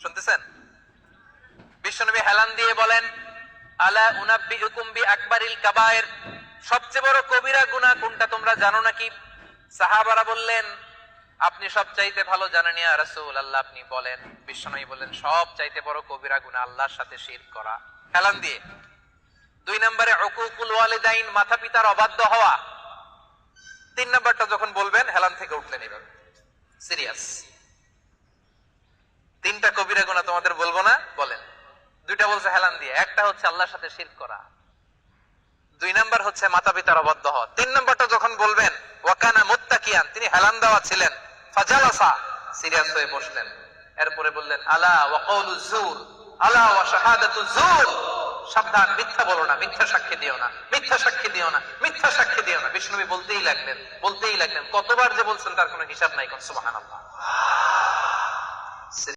শুনতেছেন? বিশ্বনবী হেলান দিয়ে বলেন, আলা উনাব্বিউকুম বিআকবারিল কাবায়ের, সবচেয়ে বড় কবিরা গুনাহ কোনটা তোমরা জানো নাকি? সাহাবারা বললেন, আপনি সব চাইতে ভালো জানেন ইয়া রাসূলুল্লাহ, আপনি বলেন। বিশ্বনবী বললেন, সব চাইতে বড় কবিরা গুনাহ আল্লাহর সাথে শিরক করা। হেলান দিয়ে। 2 নম্বরে উকুকুল ওয়ালিদাইন, মাতা পিতার অবাধ্য হওয়া। 3 নাম্বারটা যখন বলবেন হেলান থেকে উঠলেন এভাবে, সিরিয়াস। 3টা কবিরা গুনাহ তোমাদের বলবো না, বলেন। 2টা বলছে হেলান দিয়ে, একটা হচ্ছে আল্লাহর সাথে শিরক করা, 2 নাম্বার হচ্ছে মাতা পিতার অবাধ্য হওয়া। 3 নাম্বারটা যখন বলবেন, ওয়াকানা মুত্তাকিয়ান, তিনি হেলান দেওয়া ছিলেন, ফাজালাসা, সিরিয়াস হয়ে বসলেন। এরপরে বললেন, আলা ওয়া কওলুজ জুর, আলা ওয়া শাহাদাতুজ জুর, সাবধান, মিথ্যা বলো না, মিথ্যা সাক্ষী দিও না, মিথ্যা সাক্ষী দিও না, মিথ্যা সাক্ষী দিও না। বিষ্ণু নবী বলতেই লাগলেন, বলতেই লাগলেন। কতবার যে বলছেন তার কোনো হিসাব নাই। কোন সুবহানাল্লাহ।